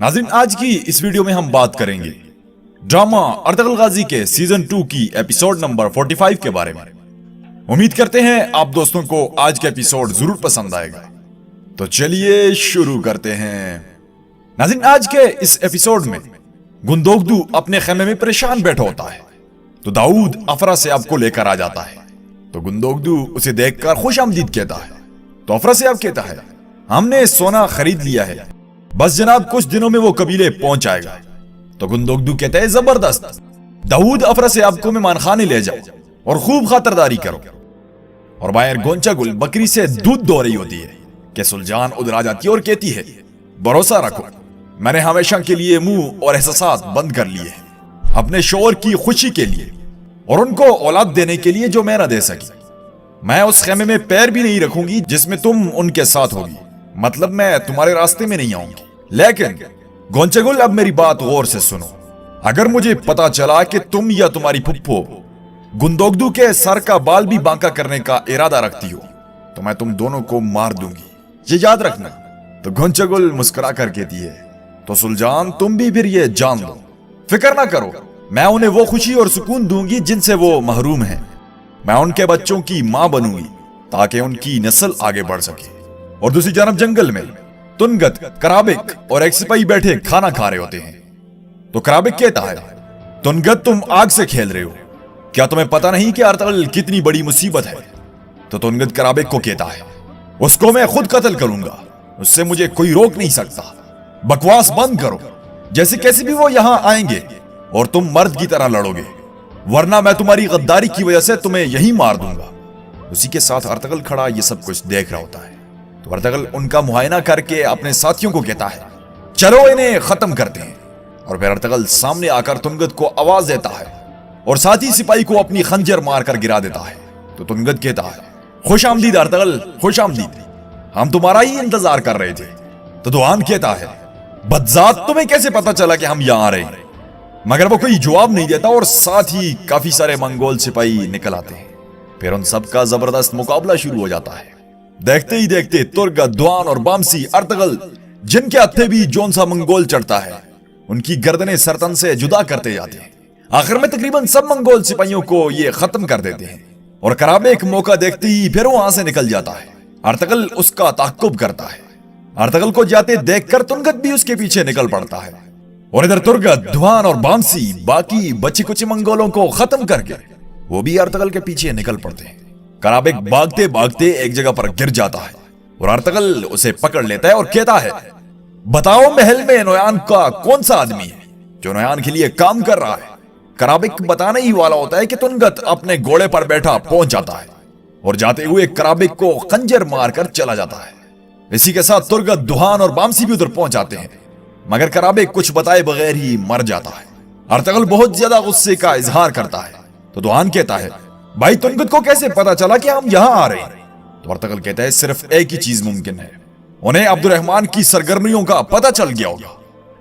नाज़रीन, आज की इस वीडियो में हम बात करेंगे ड्रामा अर्तुगरुल गाजी के सीजन 2 की एपिसोड नंबर 45 के बारे में। उम्मीद करते हैं आप दोस्तों को आज का एपिसोड जरूर पसंद आएगा। तो चलिए शुरू करते हैं। नाज़रीन, आज के इस एपिसोड में गुंदोगदू अपने खेमे में परेशान बैठा होता है तो दाऊद अफरा से आपको लेकर आ जाता है। तो गुंदोगदू उसे देखकर खुशामदीद कहता है। तो अफरा से आप कहता है, हमने सोना खरीद लिया है, बस जनाब कुछ दिनों में वो कबीले पहुंच जाएगा। तो गुंदोगदू कहता है, जबरदस्त, दाऊद अफरा से आपको मेहमान खाने ले जाओ और खूब खातरदारी करो। और बाहर गोंचा गुल बकरी से दूध दो रही होती है कि सुल्जान उधर आ जाती है और कहती है, भरोसा रखो, मैंने हमेशा के लिए मुंह और एहसास बंद कर लिए हैं अपने शोहर की खुशी के लिए और उनको औलाद देने के लिए जो मैं न दे सकी। मैं उस खेमे में पैर भी नहीं रखूंगी जिसमें तुम उनके साथ होगी, मतलब मैं तुम्हारे रास्ते में नहीं आऊंगी। लेकिन गोंचेगुल, अब मेरी बात गौर से सुनो। अगर मुझे पता चला कि तुम या तुम्हारी फुप्पो गुंदोगदू के सर का बाल भी बांका करने का इरादा रखती हो तो मैं तुम दोनों को मार दूंगी, ये याद रखना। तो गोंचेगुल मुस्कुरा कर कहती है, तो सुल्जान तुम भी फिर ये जान लो, फिक्र ना करो, मैं उन्हें वो खुशी और सुकून दूंगी जिनसे वो महरूम है। मैं उनके बच्चों की मां बनूंगी ताकि उनकी नस्ल आगे बढ़ सके। और दूसरी जानब जंगल में तुनगत, कराबिक और एक सिपाही बैठे खाना खा रहे होते हैं। तो कराबिक कहता है, तुनगत तुम आग से खेल रहे हो, क्या तुम्हें पता नहीं कि अर्तुगरुल कितनी बड़ी मुसीबत है? तो तुनगत कराबिक को कहता है, उसको मैं खुद कत्ल करूंगा, उससे मुझे कोई रोक नहीं सकता। बकवास बंद करो, जैसे कैसे भी वो यहां आएंगे और तुम मर्द की तरह लड़ोगे, वरना मैं तुम्हारी गद्दारी की वजह से तुम्हें यहीं मार दूंगा। उसी के साथ अर्तुगरुल खड़ा ये सब कुछ देख रहा होता है। तो अर्तुगरुल उनका मुआयना करके अपने साथियों को कहता है, चलो इन्हें खत्म करते हैं। और फिर अर्तुगरुल सामने आकर तुनगत को आवाज देता है और साथी सिपाही को अपनी खंजर मारकर गिरा देता है। तो तुनगत कहता है, खुश आमदीद अर्तुगरुल, खुश आमदीद, हम तुम्हारा ही इंतजार कर रहे थे। तो दुआन कहता है, बदजात, तुम्हें कैसे पता चला कि हम यहां आ रहे हैं? मगर वो कोई जवाब नहीं देता और साथ ही काफी सारे मंगोल सिपाही निकल आते हैं। फिर उन सबका जबरदस्त मुकाबला शुरू हो जाता है। देखते ही देखते तुर्गत, दुआन और बामसी, अर्तुगरुल जिनके हत्थे भी जोन सा मंगोल चढ़ता है उनकी गर्दनें सरतन से जुदा करते जाते हैं। आखिर में तकरीबन सब मंगोल सिपाहियों को ये खत्म कर देते हैं और कराबिक मौका देखते ही फिर वहां से निकल जाता है। अर्तुगरुल उसका ताक्कुब करता है। अर्तुगरुल को जाते देखकर तुनगत भी उसके पीछे निकल पड़ता है और इधर तुर्गत, दुआन और बामसी बाकी बचे कुछ मंगोलों को खत्म करके वो भी अर्तुगरुल के पीछे निकल पड़ते हैं। कराबिक भागते भागते एक जगह पर गिर जाता है और अर्तुगरुल उसे पकड़ लेता है और कहता है, बताओ महल में नोयान का कौन सा आदमी है जो नोयान के लिए काम कर रहा है? कराबिक बताने ही वाला होता है कि तुनगत अपने घोड़े पर बैठा पहुंच जाता है और जाते हुए कराबिक को खंजर मारकर चला जाता है। इसी के साथ तुर्गत, दुहान और बामसी भी उधर पहुंच जाते हैं, मगर कराबिक कुछ बताए बगैर ही मर जाता है। अर्तुगरुल बहुत ज्यादा गुस्से का इजहार करता है। तो दुहान कहता है, भाई तुनगत को कैसे पता चला कि हम यहां आ रहे हैं? तो अर्तुगरुल कहता है, सिर्फ एक ही चीज मुमकिन है, उन्हें अब्दुर्रहमान की सरगर्मियों का पता चल गया होगा।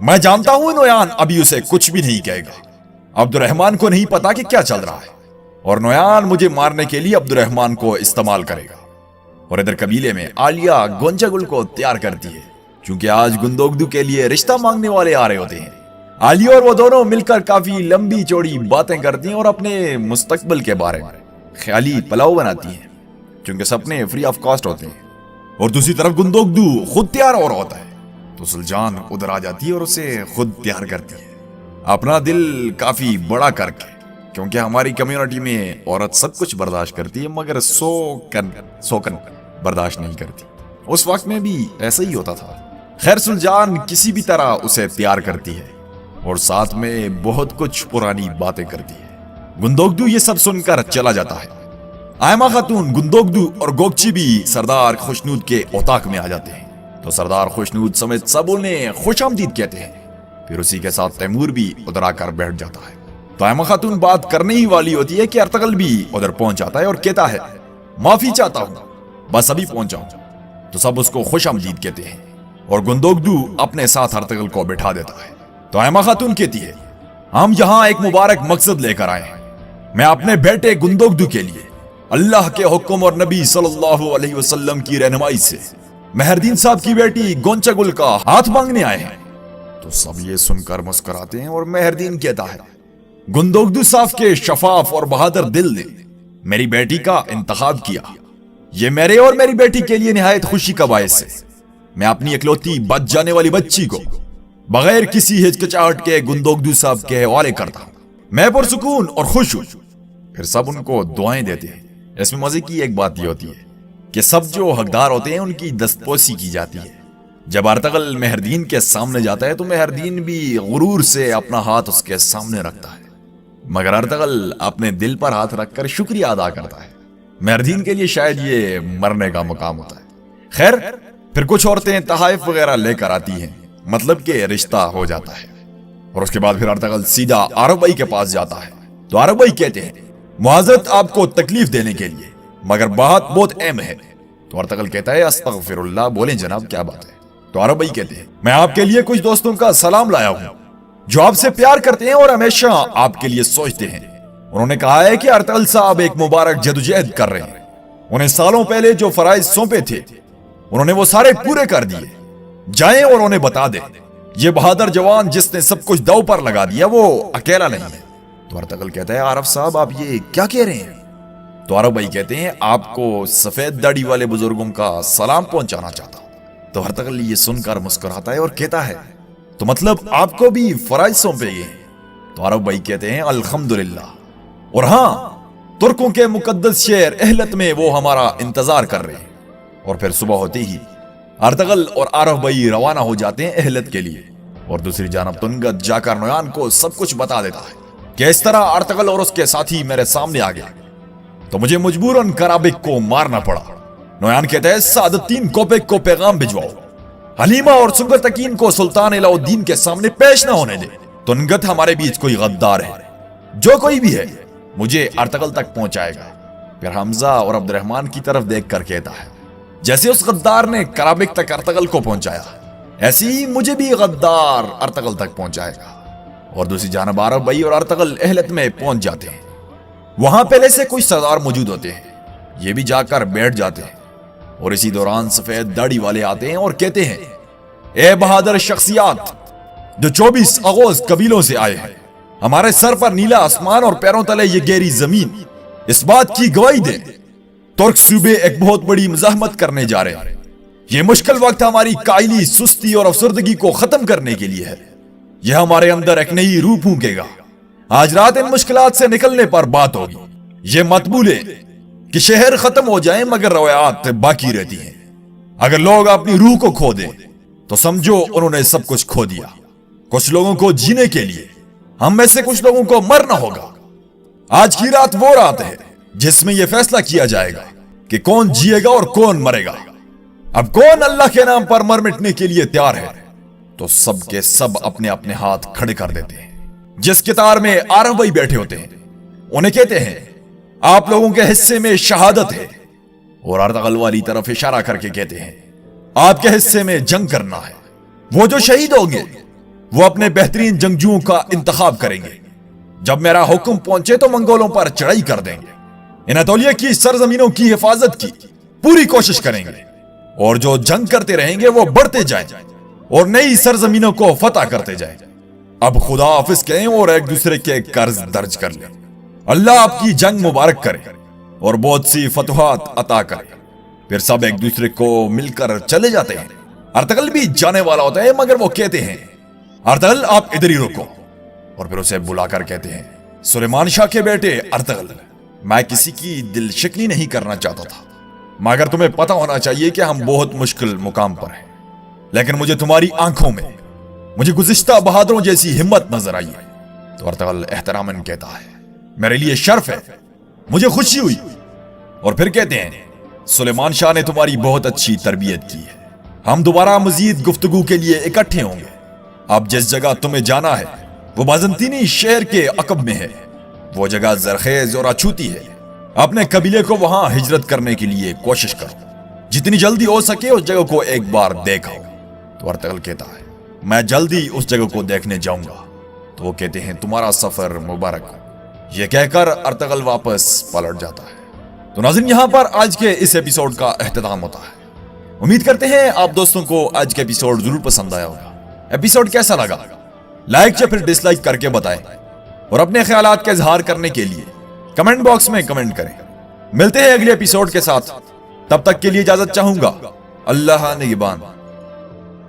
मैं जानता हूं नोयान अभी उसे कुछ भी नहीं कहेगा। अब्दुर्रहमान को नहीं पता कि क्या चल रहा है और नोयान मुझे मारने के लिए अब्दुर्रहमान को इस्तेमाल करेगा। और इधर कबीले में आलिया गोंचागुल को तैयार करती है क्योंकि आज गुंदोगदू के लिए रिश्ता मांगने वाले आ रहे होते हैं। आलिया और वो दोनों मिलकर काफी लंबी चौड़ी बातें करती हैं और अपने मुस्तकबिल के बारे में ख्याली पलाव बनाती हैं क्योंकि सपने फ्री ऑफ कॉस्ट होते हैं। और दूसरी तरफ गुंदोगदू खुद तैयार हो रहा होता है तो सुल्जान उधर आ जाती है और उसे खुद तैयार करती है, अपना दिल काफी बड़ा करके, क्योंकि हमारी कम्युनिटी में औरत सब कुछ बर्दाश्त करती है मगर सोकन बर्दाश्त नहीं करती। उस वक्त में भी ऐसा ही होता था। खैर, सुल्जान किसी भी तरह उसे तैयार करती है और साथ में बहुत कुछ पुरानी बातें करती है। गुंदोगदू ये सब सुनकर चला जाता है। आयमा खातून, गुंदोगदू और गोगची भी सरदार खुशनूद के औताक में आ जाते हैं। तो सरदार खुशनूद समेत सब उन्हें खुशामदीद कहते हैं। फिर उसी के साथ तैमूर भी उधर आकर बैठ जाता है। तो आयमा खातून बात करने ही वाली होती है कि अर्तुगरुल भी उधर पहुंच जाता है और कहता है, माफी चाहता हूं, बस अभी पहुंच जाऊं। तो सब उसको खुशामदीद कहते हैं और गुंदोगदू अपने साथ अर्तुगरुल को बिठा देता है। तो आयमा खातून कहती है, हम यहां एक मुबारक मकसद लेकर आए हैं। मैं अपने बेटे गुंदोगदू के लिए अल्लाह के हुक्म और नबी सल्लल्लाहु अलैहि वसल्लम की रहनुमाई से मेहरदीन साहब की बेटी गोंचागुल का हाथ मांगने आए हैं। तो सब ये सुनकर मुस्कुराते हैं और मेहरदीन कहता है, गुंदोगदू साहब के शफाफ और बहादुर दिल ने मेरी बेटी का इंतखाब किया। ये मेरे और मेरी बेटी के लिए निहायत खुशी का बायस है। मैं अपनी इकलौती बच जाने वाली बच्ची को बगैर किसी हिचकिचाहट के गुंदोगदू साहब के हवाले करता हूं। मैं पुरसुकून और खुश हूं। फिर सब उनको दुआएं देते हैं। इसमें मजे की एक बात ये होती है कि सब जो हकदार होते हैं उनकी दस्तपोसी की जाती है। जब अर्तगल मेहरदीन के सामने जाता है तो मेहरदीन भी गुरूर से अपना हाथ उसके सामने रखता है, मगर अर्तगल अपने दिल पर हाथ रखकर शुक्रिया अदा करता है। मेहरदीन के लिए शायद ये मरने का मुकाम होता है। खैर, फिर कुछ औरतें तहाइफ वगैरह लेकर आती हैं, मतलब कि रिश्ता हो जाता है। और उसके बाद फिर अर्तगल सीधा आरब भाई के पास जाता है। तो आरब भाई कहते हैं, मुआज़रत आपको तकलीफ देने के लिए, मगर बात बहुत अहम है। तो अर्तगल कहता है, अस्तगफिरुल्लाह, बोलें जनाब क्या बात है। तो आरब भाई कहते हैं, मैं आपके लिए कुछ दोस्तों का सलाम लाया हूं जो आपसे प्यार करते हैं और हमेशा आपके लिए सोचते हैं। उन्होंने कहा है कि अर्तगल साहब एक मुबारक जदोजहद कर रहे हैं। उन्हें सालों पहले जो फराइज सौंपे थे उन्होंने वो सारे पूरे कर दिए। जाएं और उन्हें बता दें, ये बहादुर जवान जिसने सब कुछ दांव पर लगा दिया वो अकेला नहीं है। तो अर्तगल कहता है, आरब साहब आप ये क्या कह रहे हैं। तो आरब भाई कहते हैं, आपको सफेद दाढ़ी वाले बुजुर्गों का सलाम पहुंचाना चाहता हूं। तो अर्तगल ये सुनकर मुस्कुराता है और कहता है, तो मतलब आपको भी फराइज सौंपे गए। तो आरब भाई कहते हैं, अल्हम्दुलिल्लाह, और हाँ, तुर्कों के मुकद्दस शहर एहलत में वो हमारा इंतजार कर रहे हैं। और फिर सुबह होते ही अर्तगल और आरब भाई रवाना हो जाते हैं एहलत के लिए। और दूसरी जानब तुनगत जाकर नोयान को सब कुछ बता देता है कि इस तरह अर्तगल और उसके साथी मेरे सामने आ गए तो मुझे मजबूरन कराबिक को मारना पड़ा। नोयान कहता है, सादतीन कोपेक को पैगाम भिजवाओ, हलीमा और सुगतकीन को सुल्तान अलाउद्दीन के सामने पेश न होने दे। तुनगत हमारे बीच कोई गद्दार है, जो कोई भी है मुझे अर्तगल तक पहुंचाएगा। फिर हमजा और अब्दुर्रहमान की तरफ देखकर कहता है, जैसे उस गद्दार ने कराबिक तक अर्तगल को पहुंचाया, ऐसे ही मुझे भी गद्दार अर्तगल तक पहुंचाएगा। और दूसरी जानब आरब भाई और अर्तगल एहलत में पहुंच जाते हैं। वहां पहले से कुछ सरदार मौजूद होते हैं, ये भी जाकर बैठ जाते हैं। और इसी दौरान सफेद दाढ़ी वाले आते हैं और कहते हैं, ए बहादुर शख्सियात जो 24 अगोस्त कबीलों से आए हैं, हमारे सर पर नीला आसमान और पैरों तले ये गहरी जमीन इस बात की गवाही दे, तुर्क सूबे एक बहुत बड़ी मुजाहमत करने जा रहे हैं। ये मुश्किल वक्त हमारी कायली, सुस्ती और अफसरदगी को खत्म करने के लिए है। यह हमारे अंदर एक नई रूह फूंकेगा। आज रात इन मुश्किलात से निकलने पर बात होगी। ये मत भूले कि शहर खत्म हो जाए मगर रवायात बाकी रहती हैं। अगर लोग अपनी रूह को खो दें तो समझो उन्होंने सब कुछ खो दिया। कुछ लोगों को जीने के लिए, हम में से कुछ लोगों को मरना होगा। आज की रात वो रात है जिसमें यह फैसला किया जाएगा कि कौन जिएगा और कौन मरेगा। अब कौन अल्लाह के नाम पर मर मिटने के लिए तैयार है। तो सब के सब अपने अपने हाथ खड़े कर देते हैं। जिस कितार में आरब भाई बैठे होते हैं उन्हें कहते हैं, आप लोगों के हिस्से में शहादत है। और अर्तगल वाली तरफ इशारा करके कहते हैं, आपके हिस्से में जंग करना है। वो जो शहीद होंगे वो अपने बेहतरीन जंगजुओं का इंतखाब करेंगे। जब मेरा हुक्म पहुंचे तो मंगोलों पर चढ़ाई कर देंगे। अनातोलिया की सरजमीनों की हिफाजत की पूरी कोशिश करेंगे। और जो जंग करते रहेंगे वो बढ़ते जाएं और नई सरजमीनों को फतह करते जाएं। अब खुदा हाफिज कहें और एक दूसरे के कर्ज दर्ज कर लें। अल्लाह आपकी जंग मुबारक करे और बहुत सी फतवात अता करे। फिर सब एक दूसरे को मिलकर चले जाते हैं। अर्तगल भी जाने वाला होता है मगर वो कहते हैं, अर्तगल आप इधर ही रुको। और फिर उसे बुलाकर कहते हैं, सुलेमान शाह के बेटे अर्तगल, मैं किसी की दिल शिकनी नहीं करना चाहता था, मगर तुम्हें पता होना चाहिए कि हम बहुत मुश्किल मुकाम पर हैं। लेकिन मुझे तुम्हारी आंखों में मुझे गुज़िश्ता बहादुरों जैसी हिम्मत नजर आई है। तो अर्तगल एहतरामन कहता है, मेरे लिए शर्फ है, मुझे खुशी हुई। और फिर कहते हैं, सुलेमान शाह ने तुम्हारी बहुत अच्छी तरबियत की है। हम दोबारा मजीद गुफ्तगू के लिए इकट्ठे होंगे। अब जिस जगह तुम्हें जाना है वो बाज़ंतीनी शहर के अकब में है। वो जगह जरखेज और अछूती है। अपने कबीले को वहां हिजरत करने के लिए कोशिश करो। जितनी जल्दी हो सके उस जगह को एक बार देखो। तो अर्तगल कहता है, मैं जल्दी उस जगह को देखने जाऊंगा। तो वो कहते हैं, तुम्हारा सफर मुबारक हो। यह कहकर अर्तगल वापस पलट जाता है। तो नाज़रीन, यहां पर आज के इस एपिसोड का एख्तिताम होता है। उम्मीद करते हैं आप दोस्तों को आज का एपिसोड जरूर पसंद आया होगा। एपिसोड कैसा लगा लाइक या फिर डिसलाइक करके बताएं और अपने ख्यालात का इजहार करने के लिए कमेंट बॉक्स में कमेंट करें। मिलते हैं अगले एपिसोड के साथ, तब तक के लिए इजाजत चाहूंगा। अल्लाह निगहबान।